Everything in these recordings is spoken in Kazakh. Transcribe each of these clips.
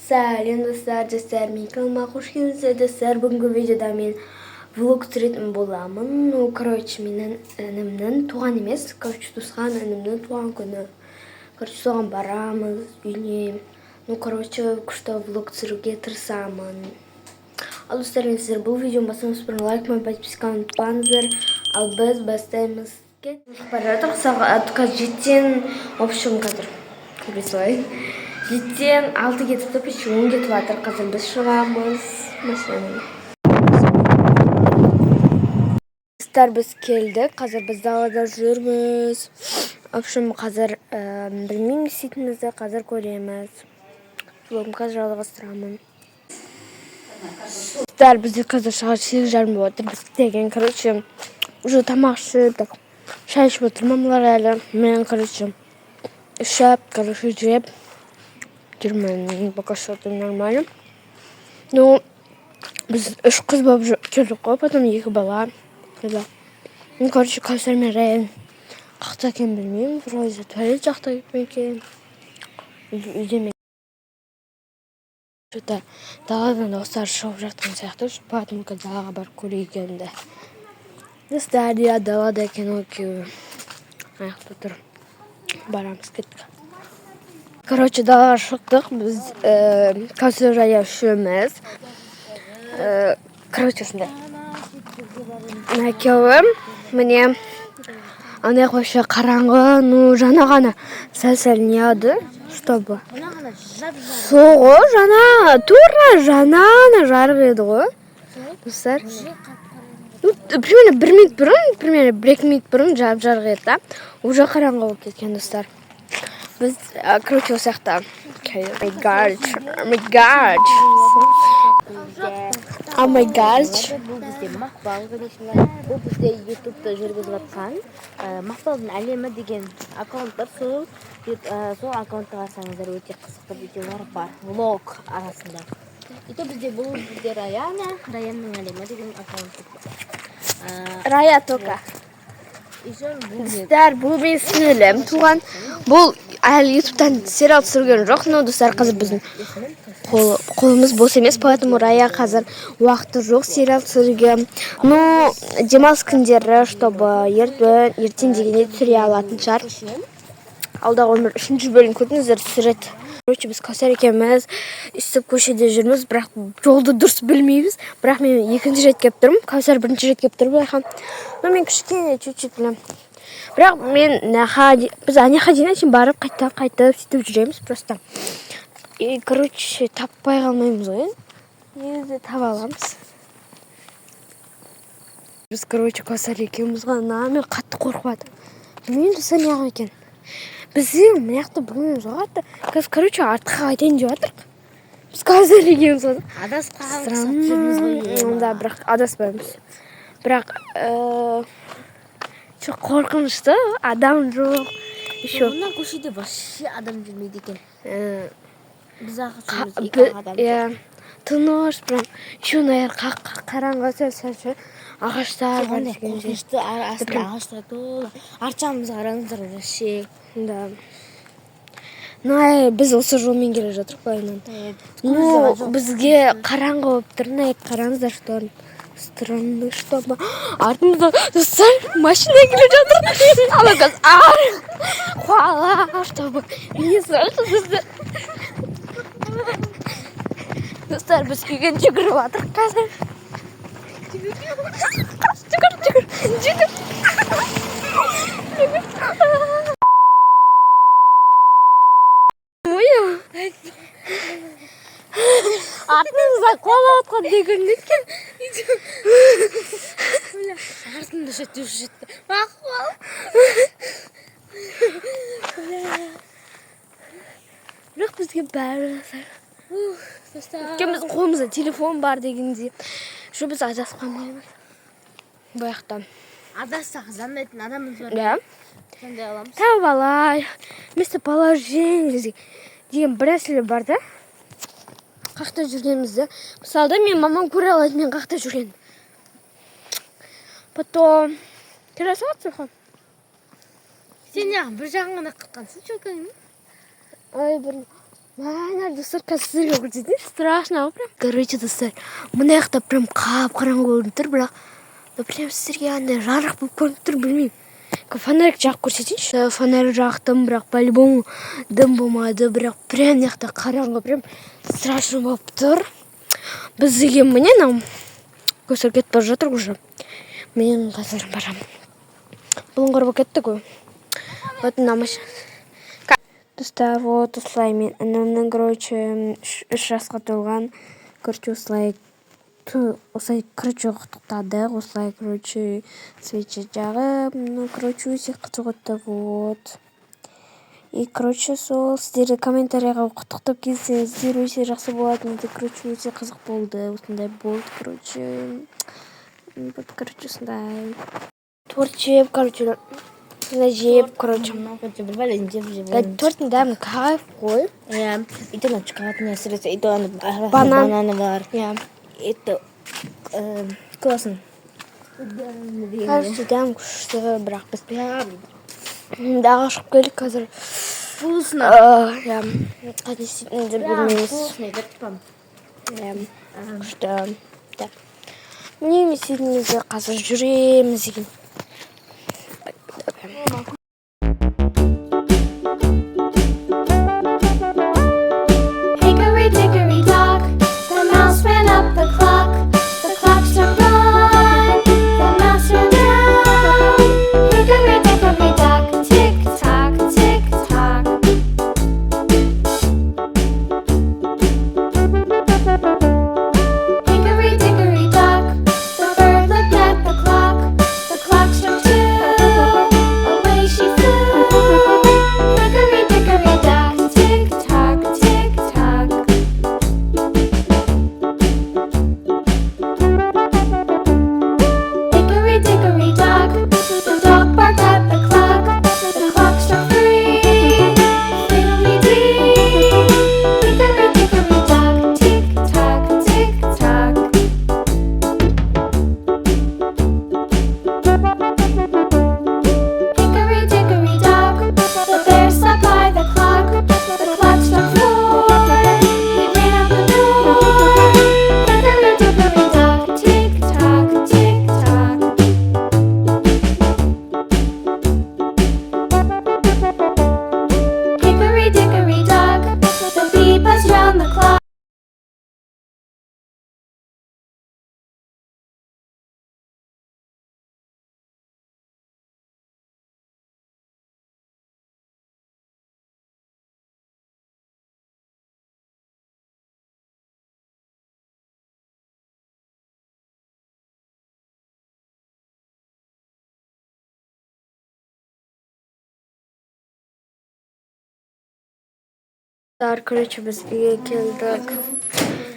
Сәлем достар, мен каналыма қош келдіңіздер достар. Бүгінгі видеода мен влог түсіретін боламын. Менің інімнің туған емес, туысқан інімнің туған күні. Соған барамыз үйіне. Күшті влог түсіруге тырысамын. Ал достар, мен сіздер бұл видеоны басыңыз бұрын лайк мен подписканы ұмытпаңыздар. Ал біз бастаймыз. Бара жатырмық, сағат жетен, в общем, қазір көресіз. Жетен 6 кетіп тұр, 10 кетіп жатыр. Қазір біз шығамыз машинамен. Достар, біз келдік. Қазір біз далада жүрміз. В общем, қазір білмеймін істейтінімізді, қазір көреміз. Влогым қазір жалғастырамын. Достар, бізде қазір сағат 8:30 болып отыр. Біз деген, уже тамақ ішіп, шай ішіп отыр мамалар әлі. Мен, ішіп, жеп жүрмін. Пока что нормально. Ну, біз 3 қыз болып жүрдік қой, потом 2 бала. Ну, Кәусар мен Раян қақта екен білмеймін. Вроде туалет жақта екен. Үйде мен. Что-то даладан достар шығып жатқан сияқты. Потом далаға барып көрейік енді. Достар, далада екен екеуі. Аяқта тұр. Барамыз кеттік. Далаға шықтық. Біз Кәусар Рая үшеуміз. Осындай. Екеуі міне андай қойшы қараңғы, жаңа ғана сәл неады, чтобы соғы жаңа жарық еді ғой. Достар, примерно 1 минут бұрын, примерно 1-2 минут бұрын жарық еді. Уже қараңғы болып кеткен достар. Біз осақта. Oh my god. Бұл бізде Мақпал, бұл бізде ютубта жүргізіп жатқан Мақпалдың әлемі деген аккаунттар. Сол аккаунтқа қарасаңыздар өте қызықты видеолар бар. Влог арасында. Бізде бұл бізде Раянның әлемі деген аккаунт бар. Рая тока. Достар, бұл мен сіңілім туған. Бұл әлі ютубтан сериал түсірген жоқ, но достар, қазір біздің қолымыз бос емес, поэтому Рая қазір уақыты жоқ сериал түсіруге. Но демалыс күндері, чтобы ертең дегенде түсіре алатын шығар. Алдағы 3-ші бөлім көрдіңіздер, түсіреді. Біз Кәусар екеуміз үстіп көшеде жүрміз, бірақ жолды дұрыс білмейміз. Бірақ мен 2-ші рет келіп тұрмын, Кәусар 1-ші рет келіп тұр. Но мен кішкене чуть-чуть білем. Бірақ біз Аняға дейін барып қайтып сөйтіп жүреміз просто. Таппай қалмаймыз ғой. Негізі таба аламыз. Біз Кәусар екеуміз ғана, мен қатты қорқып жатырмын. Білмеймін, достар неғып екен. Біздің мынақты білмейміз оғатты. Артқа қайтайын деп жатырық. Біз Кәусар екеуміз ғана. Адасып қалғанымыз ғой. Онда бірақ адаспаймыз. Бірақ қорқынышты, адам жоқ. Онда көшеде вообще адам жүрмейді екен. Біз ақысымыз 2 адам. Тыныш, қараңғы сәл ағаштар бар. Қорқынышты ағаштар толы. Арт жағымызға қараңыздар вообще. Біз осы жолмен келе жатырық қойынан. Бізге қараңғы болып тұр. Қараңыздар, странно, чтобы артымызда достар машина келе жатыр. Алаказ қуала, чтобы не сұрасыз. Достар, біз үйген жүгіріп жатырық қазір. Жүгір. Артымызда қуала отқан деген неткен. Артында жетті. Мақпал. Бірақ бізге бәрі біздің қолымызда телефон бар дегенде. Біз адасып қалмаймыз. Баяқтан. Адассақ заңдайтын адамымыз бар. Да. Сондай аламыз. Тауып алай. Местоположение деген бір әсілі бар да. Қақта жүргенімізді. Мысалда мен мамам көре алады мен қақта жүрген. Потом террасация. Сен бір жағын ғана қырққансың, чөкеңнің? Ай, бір Mana достар қазір сіздерге көрсетейін. Страшно прям. Короче, достар, мына жақта прям қап-қараңғы көрініп тұр, бірақ прям сіздерге андай жарық болып көрініп тұр, білмеймін. Фонарик жағып көрсетейінші. Фонарик жақтым, бірақ по-любому дым болмады, бірақ прям мына жақта қараңғы, прям страшно болып тұр. Біз деген міне мынау көсір кетіп бара жатыр уже. Мен қазір барамын. Бұлыңғыр болып кетті ғой. Вот мына машина. Достар, вот осылай мен інімнің, короче, 3 жасқа толған. Короче, осылай құттықтадық. Осылай, короче, свеча жағып. Ну, короче, өте қызық өтті, вот. И, короче, сол сіздерді комментарияға құттықтап келсеңіздер өте жақсы болатын еді. Короче, өте қызық болды. Осындай болды, короче. Вот, короче, осындай. Торт жеп, короче, сондай жеп, короче. Торттың дәмі кайф қой. Иә, itu nanti шоколадный әсіресе, itu Банан. бананы бар. Иә. Itu классно. Кажется, дәм күшті, бірақ біз дағы шығып келдік қазір. Вкусно. Иә, қайда істейтінімізді білмейміз. Иә, күшті. Так. Не істейтінімізді қазір жүреміз деген. Hickory dickory dock, the mouse ran up the clock. The clock struck one, the mouse ran down. Hickory dickory dock, tick tock, tick tock. Hickory dickory dock, the bird looked at the clock. The clock struck two, away she flew. Hickory dickory dock, tick tock, tick tock. Hickory dickory dock, the dog barked at the clock. The clock struck three, fiddly-dee. Hickory dickory dock, tick tock, tick tock. Hickory dickory dock, the bear sat by the clock. The clock struck four, he ran out the door. Hickory dickory dock, tick tock, tick tock. Hickory dickory dock, the bee buzzed round the clock. Короче, біз үйге келдік.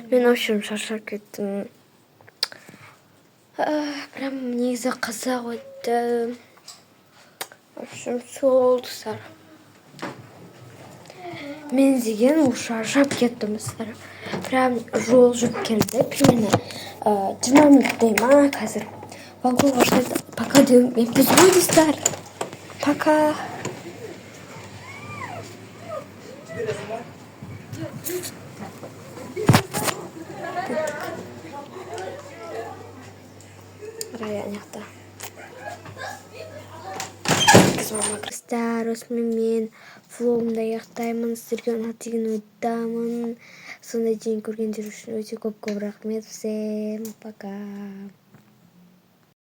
Мен вообще шаршап кеттім. Прям негізі қызық өтті. В общем, сол достар. Мен деген шаршап кеттім достар. Прям жол жүріп келдік. Примерно 20 минуттай ма қазір. Вагонға шығады. Пока деуім. Мен біз ғой достар. Пока. Рая жақта. Достар, осымен мен влогымды аяқтаймын. Сіздерге ұнады деген ойдамын. Сондай день көргендер үшін өте көп рахмет. Всем пока.